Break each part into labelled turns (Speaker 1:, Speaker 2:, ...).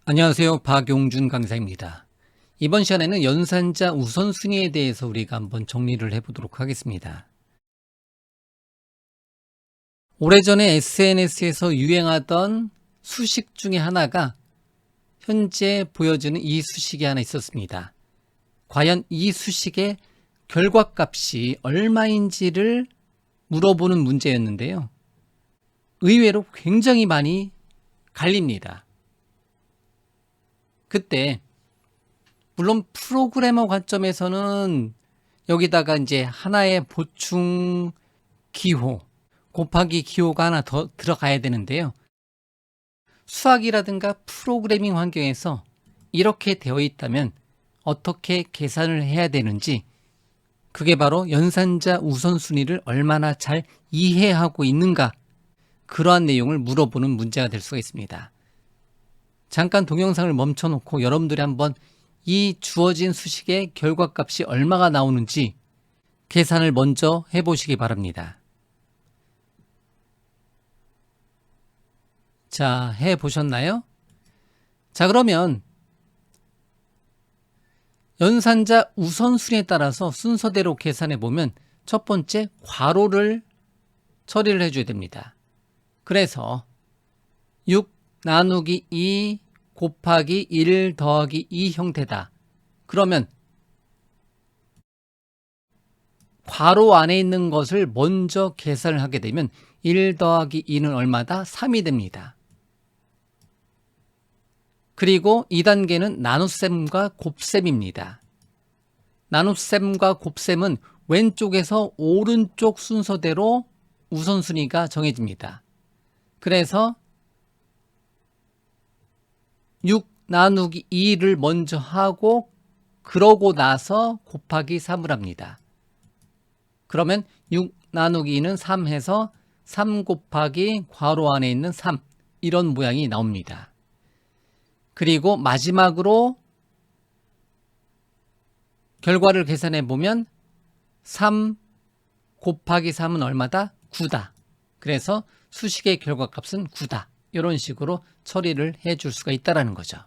Speaker 1: 안녕하세요. 박용준 강사입니다. 이번 시간에는 연산자 우선순위에 대해서 우리가 한번 정리를 해보도록 하겠습니다. 오래전에 SNS에서 유행하던 수식 중에 하나가 현재 보여지는 이 수식이 하나 있었습니다. 과연 이 수식의 결과값이 얼마인지를 물어보는 문제였는데요. 의외로 굉장히 많이 갈립니다. 그때 물론 프로그래머 관점에서는 여기다가 이제 하나의 보충 기호, 곱하기 기호가 하나 더 들어가야 되는데요. 수학이라든가 프로그래밍 환경에서 이렇게 되어 있다면 어떻게 계산을 해야 되는지, 그게 바로 연산자 우선순위를 얼마나 잘 이해하고 있는가, 그러한 내용을 물어보는 문제가 될 수가 있습니다. 잠깐 동영상을 멈춰놓고 여러분들이 한번 이 주어진 수식의 결과값이 얼마가 나오는지 계산을 먼저 해보시기 바랍니다. 자, 해보셨나요? 자, 그러면 연산자 우선순위에 따라서 순서대로 계산해 보면 첫 번째 괄호를 처리를 해줘야 됩니다. 그래서 6 나누기 2 곱하기 1 더하기 2 형태다. 그러면 괄호 안에 있는 것을 먼저 계산을 하게 되면 1 더하기 2는 얼마다? 3이 됩니다. 그리고 2단계는 나눗셈과 곱셈입니다. 나눗셈과 곱셈은 왼쪽에서 오른쪽 순서대로 우선순위가 정해집니다. 그래서 6 나누기 2를 먼저 하고 그러고 나서 곱하기 3을 합니다. 그러면 6 나누기 2는 3 해서 3 곱하기 괄호 안에 있는 3, 이런 모양이 나옵니다. 그리고 마지막으로 결과를 계산해 보면 3 곱하기 3은 얼마다? 9다. 그래서 수식의 결과값은 9다. 이런 식으로 처리를 해줄 수가 있다는 거죠.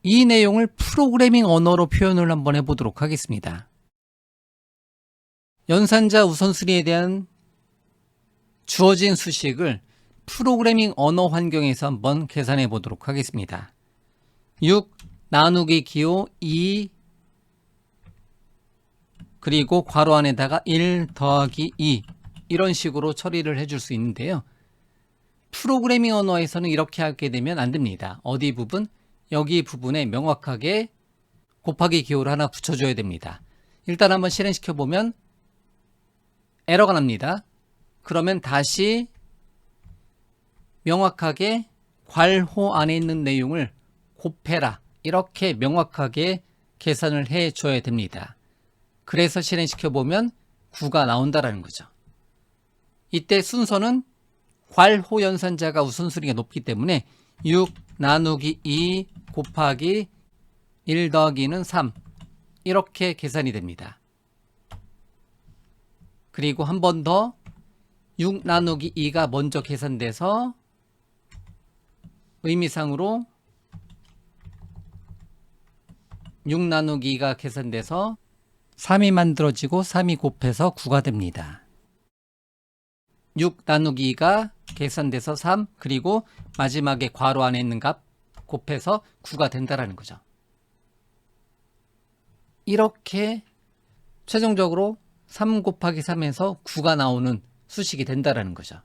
Speaker 1: 이 내용을 프로그래밍 언어로 표현을 한번 해보도록 하겠습니다. 연산자 우선순위에 대한 주어진 수식을 프로그래밍 언어 환경에서 한번 계산해 보도록 하겠습니다. 6 나누기 기호 2 그리고 괄호 안에다가 1 더하기 2, 이런 식으로 처리를 해줄 수 있는데요. 프로그래밍 언어에서는 이렇게 하게 되면 안 됩니다. 어디 부분? 여기 부분에 명확하게 곱하기 기호를 하나 붙여줘야 됩니다. 일단 한번 실행시켜 보면 에러가 납니다. 그러면 다시 명확하게 괄호 안에 있는 내용을 곱해라, 이렇게 명확하게 계산을 해줘야 됩니다. 그래서 실행시켜 보면 9가 나온다는 거죠. 이때 순서는 괄호 연산자가 우선순위가 높기 때문에 6 나누기 2 곱하기 1 더하기는 3, 이렇게 계산이 됩니다. 그리고 한 번 더 6 나누기 2가 먼저 계산돼서 의미상으로 6 나누기 2가 계산돼서 3이 만들어지고 3이 곱해서 9가 됩니다. 6 나누기 2가 계산돼서 3, 그리고 마지막에 괄호 안에 있는 값 곱해서 9가 된다는 거죠. 이렇게 최종적으로 3 곱하기 3에서 9가 나오는 수식이 된다는 거죠.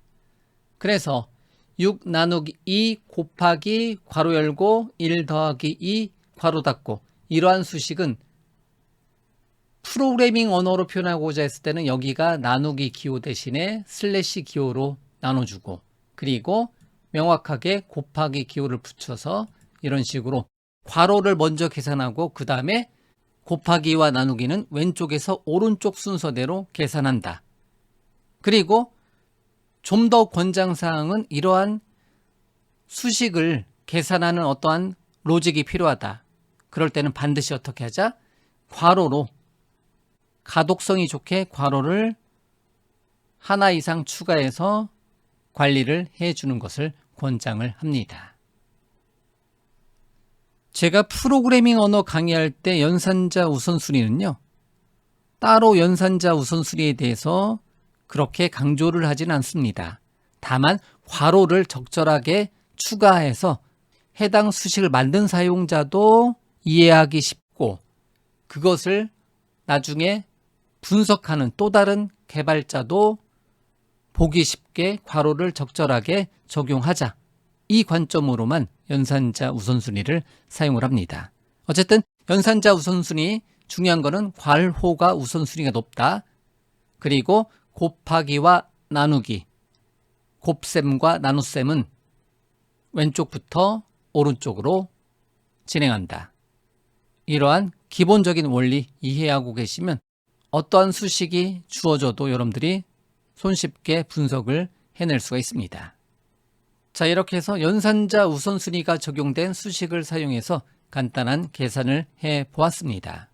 Speaker 1: 그래서 6 나누기 2 곱하기 괄호 열고 1 더하기 2 괄호 닫고, 이러한 수식은 프로그래밍 언어로 표현하고자 했을 때는 여기가 나누기 기호 대신에 슬래시 기호로 나눠주고, 그리고 명확하게 곱하기 기호를 붙여서 이런 식으로 괄호를 먼저 계산하고 그 다음에 곱하기와 나누기는 왼쪽에서 오른쪽 순서대로 계산한다. 그리고 좀 더 권장사항은 이러한 수식을 계산하는 어떠한 로직이 필요하다. 그럴 때는 반드시 어떻게 하자? 괄호로, 가독성이 좋게 괄호를 하나 이상 추가해서 관리를 해주는 것을 권장을 합니다. 제가 프로그래밍 언어 강의할 때 연산자 우선순위는요, 따로 연산자 우선순위에 대해서 그렇게 강조를 하진 않습니다. 다만 괄호를 적절하게 추가해서 해당 수식을 만든 사용자도 이해하기 쉽고 그것을 나중에 분석하는 또 다른 개발자도 보기 쉽게 괄호를 적절하게 적용하자, 이 관점으로만 연산자 우선순위를 사용을 합니다. 어쨌든 연산자 우선순위 중요한 거는 괄호가 우선순위가 높다. 그리고 곱하기와 나누기, 곱셈과 나눗셈은 왼쪽부터 오른쪽으로 진행한다. 이러한 기본적인 원리 이해하고 계시면 어떠한 수식이 주어져도 여러분들이 손쉽게 분석을 해낼 수가 있습니다. 자, 이렇게 해서 연산자 우선순위가 적용된 수식을 사용해서 간단한 계산을 해 보았습니다.